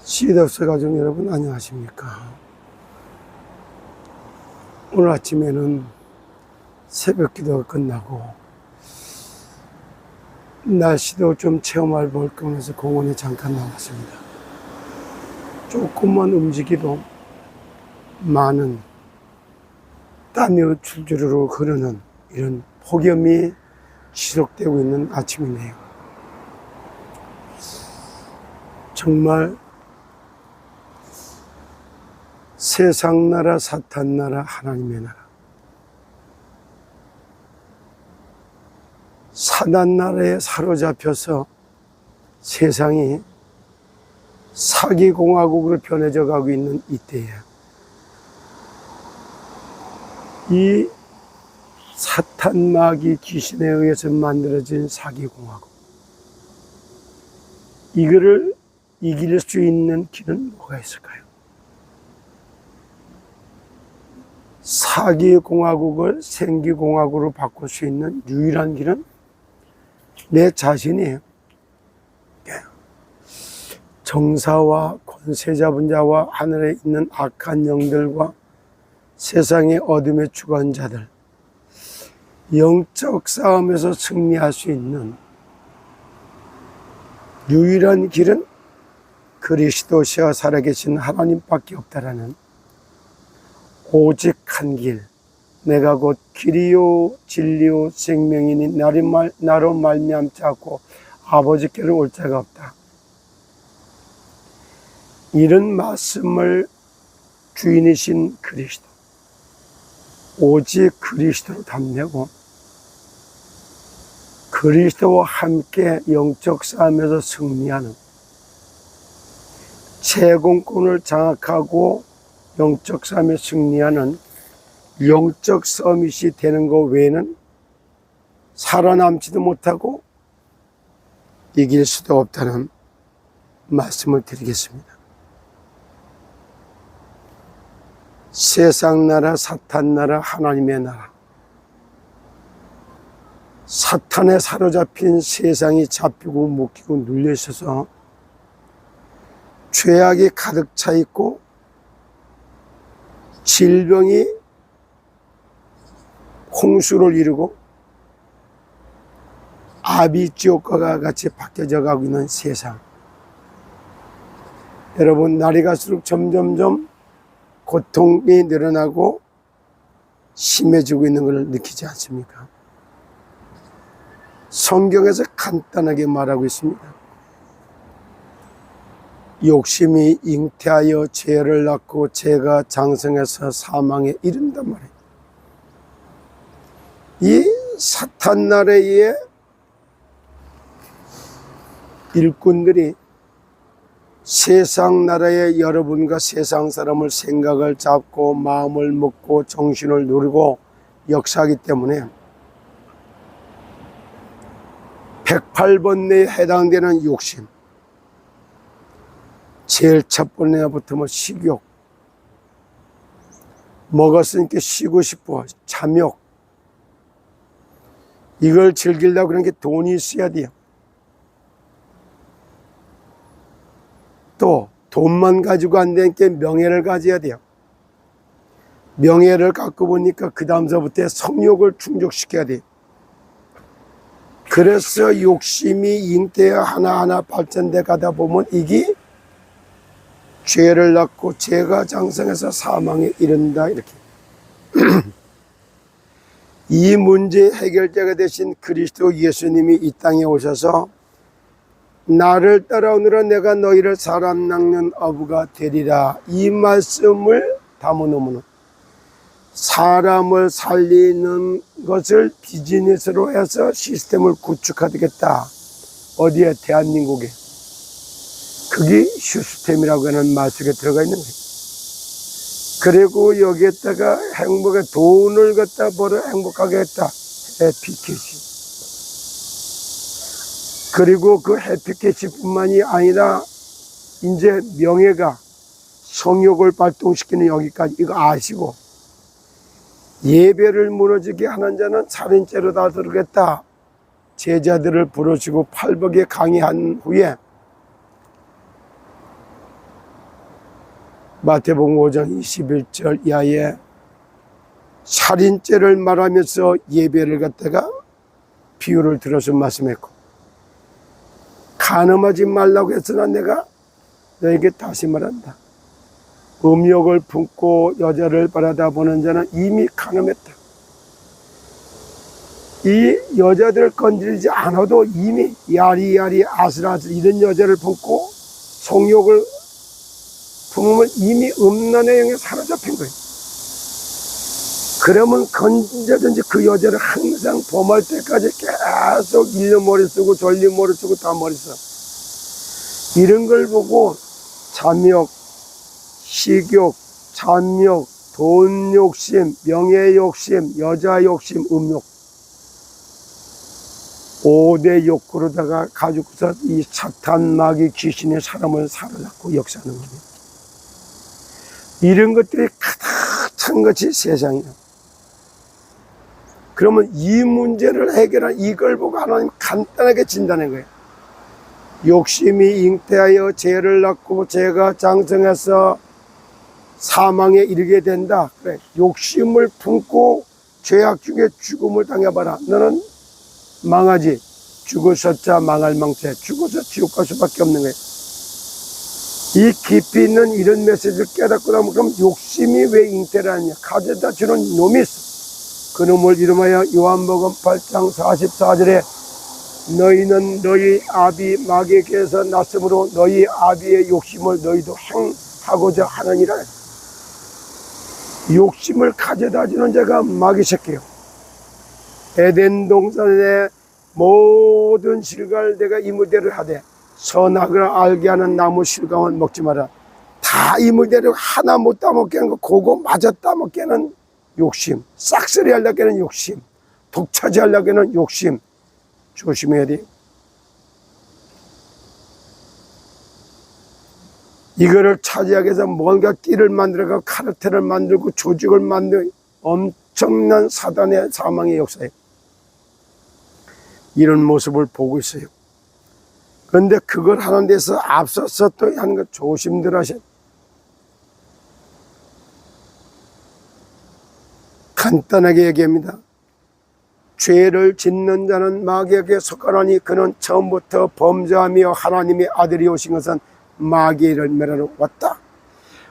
시덥스 가족 여러분 안녕하십니까. 오늘 아침에는 새벽 기도가 끝나고 날씨도 좀 체험할 볼 거면서 공원에 잠깐 나왔습니다. 조금만 움직이도 많은 땀이 줄줄로 흐르는 이런 폭염이 지속되고 있는 아침이네요. 정말 세상 나라, 사탄 나라, 하나님의 나라, 사단 나라에 사로잡혀서 세상이 사기공화국으로 변해져 가고 있는 이때에 이 사탄 마귀 귀신에 의해서 만들어진 사기공화국, 이거를 이길 수 있는 길은 뭐가 있을까요? 사기공화국을 생기공화국으로 바꿀 수 있는 유일한 길은 내 자신이에요. 정사와 권세 잡은 자와 하늘에 있는 악한 영들과 세상의 어둠의 주관자들, 영적 싸움에서 승리할 수 있는 유일한 길은 그리스도시와 살아계신 하나님밖에 없다라는 오직 한 길, 내가 곧 길이요 진리요 생명이니 나로 말미암지 않고 아버지께로 올 자가 없다. 이런 말씀을 주인이신 그리스도, 오직 그리스도로 담내고 그리스도와 함께 영적 싸움에서 승리하는, 제공권을 장악하고 영적 싸움에 승리하는 영적 서밋이 되는 것 외에는 살아남지도 못하고 이길 수도 없다는 말씀을 드리겠습니다. 세상 나라, 사탄 나라, 하나님의 나라, 사탄에 사로잡힌 세상이 잡히고 묶이고 눌려 있어서 죄악이 가득 차 있고 질병이 홍수를 이루고 아비지옥과 같이 바뀌어져 가고 있는 세상, 여러분, 날이 갈수록 점점점 고통이 늘어나고 심해지고 있는 것을 느끼지 않습니까? 성경에서 간단하게 말하고 있습니다. 욕심이 잉태하여 죄를 낳고 죄가 장성해서 사망에 이른단 말이에요. 이 사탄 나라의 일꾼들이 세상 나라의 여러분과 세상 사람을 생각을 잡고 마음을 먹고 정신을 누리고 역사하기 때문에 108번 내에 해당되는 욕심, 제일 첫 번째부터 식욕, 먹었으니까 쉬고 싶어, 잠욕, 이걸 즐기려고 그런 게 돈이 있어야 돼요. 또 돈만 가지고 안 되니까 명예를 가져야 돼요. 명예를 갖고 보니까 그 다음서부터 성욕을 충족시켜야 돼요. 그래서 욕심이 잉태해 하나하나 발전돼 가다 보면 이게 죄를 낳고 죄가 장성해서 사망에 이른다, 이렇게. 이 문제의 해결자가 되신 그리스도 예수님이 이 땅에 오셔서 나를 따라오느라 내가 너희를 사람 낚는 어부가 되리라, 이 말씀을 담아놓으면 사람을 살리는 것을 비즈니스로 해서 시스템을 구축하겠다. 어디에? 대한민국에. 그게 시스템이라고 하는 말 속에 들어가 있는 거예요. 그리고 여기에다가 행복에 돈을 갖다 벌어 행복하게 했다. 해피캐시. 그리고 그 해피캐시뿐만이 아니라 이제 명예가 성욕을 발동시키는 여기까지, 이거 아시고 예배를 무너지게 하는 자는 살인죄로 다스리겠다. 제자들을 부르시고 팔복에 강의한 후에 마태복음 5장 21절 이하에 살인죄를 말하면서 예배를 갖다가 비유를 들어서 말씀했고, 간음하지 말라고 했으나 내가 너에게 다시 말한다. 음욕을 품고 여자를 바라다 보는 자는 이미 간음했다. 이 여자들을 건드리지 않아도 이미 야리야리 아슬아슬 이런 여자를 품고 성욕을 품으면 이미 음란의 영에 사로잡힌 거예요. 그러면 언제든지 그 여자를 항상 범할 때까지 계속 일려 머리 쓰고 졸리 머리 쓰고 다 머리 써. 이런 걸 보고 잠욕, 식욕, 잠욕, 돈 욕심, 명예 욕심, 여자 욕심, 음욕 5대 욕구로다가 가지고서 이 사탄 마귀 귀신의 사람을 사로잡고 역사하는 겁니다. 이런 것들이 가득 찬 것이 세상이에요. 그러면 이 문제를 해결한 이걸 보고 하나님 간단하게 진단한 거예요. 욕심이 잉태하여 죄를 낳고 죄가 장성해서 사망에 이르게 된다. 그래, 욕심을 품고 죄악 중에 죽음을 당해봐라. 너는 망하지. 죽으셨자 망할 망체. 죽어서 지옥 갈 수밖에 없는 거예요. 이 깊이 있는 이런 메시지를 깨닫고 나면 그럼 욕심이 왜 잉태를 하느냐. 가져다 주는 놈이 있어. 그놈을 이름하여 요한복음 8장 44절에 너희는 너희 아비 마귀에게서 났으므로 너희 아비의 욕심을 너희도 행하고자 하느니라. 욕심을 가져다 주는 자가 마귀 새끼요. 에덴 동산의 모든 실과를 내가 이무대로 하되 선악을 알게 하는 나무 실과는 먹지 마라. 다 이무대로 하나 못 따먹게 하는 거 그거 마저 따먹게 하는 욕심, 싹쓸이 하려고 하는 욕심, 독차지 하려고 하는 욕심 조심해야 돼. 이거를 차지하기 위해서 뭔가 끼를 만들어가고 카르텔을 만들고 조직을 만들고 엄청난 사단의 사망의 역사에 이런 모습을 보고 있어요. 그런데 그걸 하는 데서 앞서서 또 하는 거 조심들 하셔. 간단하게 얘기합니다. 죄를 짓는 자는 마귀에게 속하나니 그는 처음부터 범죄하며 하나님의 아들이 오신 것은 마귀를 멸하러 왔다.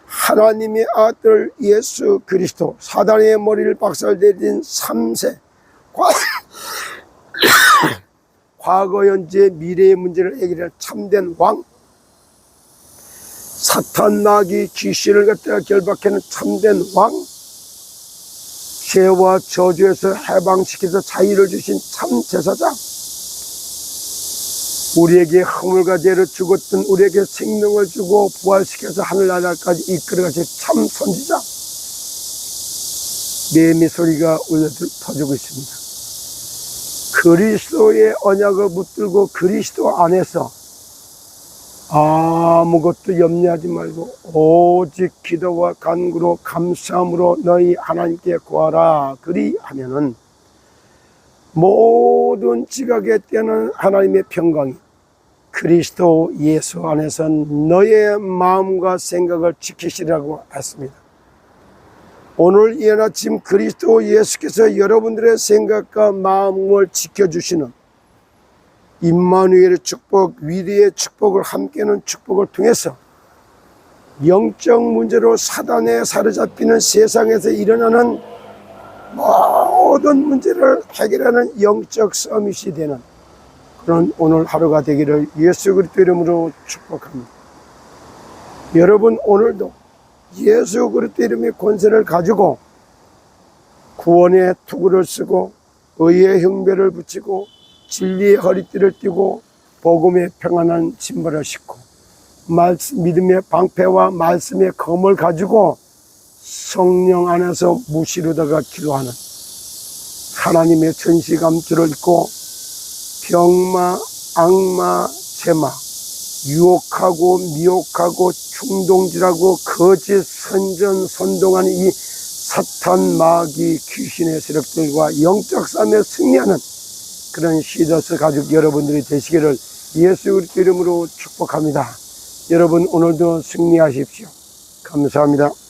하나님의 아들 예수 그리스도 사단의 머리를 박살내린 3세 과거 현재 미래의 문제를 해결할 참된 왕, 사탄 마귀 귀신을 갖다가 결박하는 참된 왕, 죄와 저주에서 해방시켜서 자유를 주신 참 제사장, 우리에게 허물과 죄를 죽었던 우리에게 생명을 주고 부활시켜서 하늘나라까지 이끌어가신 참 선지자, 매미 소리가 울려 퍼지고 있습니다. 그리스도의 언약을 붙들고 그리스도 안에서 아무것도 염려하지 말고 오직 기도와 간구로 감사함으로 너희 하나님께 구하라. 그리하면은 모든 지각에 뛰어난 하나님의 평강이 그리스도 예수 안에서 너의 마음과 생각을 지키시라고 했습니다. 오늘 이 아침 그리스도 예수께서 여러분들의 생각과 마음을 지켜주시는 임마누엘의 축복, 위대의 축복을 함께하는 축복을 통해서 영적 문제로 사단에 사로잡히는 세상에서 일어나는 모든 문제를 해결하는 영적 서밋이 되는 그런 오늘 하루가 되기를 예수 그리스도 이름으로 축복합니다. 여러분 오늘도 예수 그리스도 이름의 권세를 가지고 구원의 투구를 쓰고 의의 형배를 붙이고 진리의 허리띠를 띠고 복음의 평안한 신발을 신고 믿음의 방패와 말씀의 검을 가지고 성령 안에서 무시르다가 기도하는 하나님의 전시감투를 입고 병마, 악마, 재마, 유혹하고 미혹하고 충동질하고 거짓 선전 선동하는 이 사탄 마귀 귀신의 세력들과 영적 싸움에 승리하는 그런 시더스 가족 여러분들이 되시기를 예수 그리스도 이름으로 축복합니다. 여러분 오늘도 승리하십시오. 감사합니다.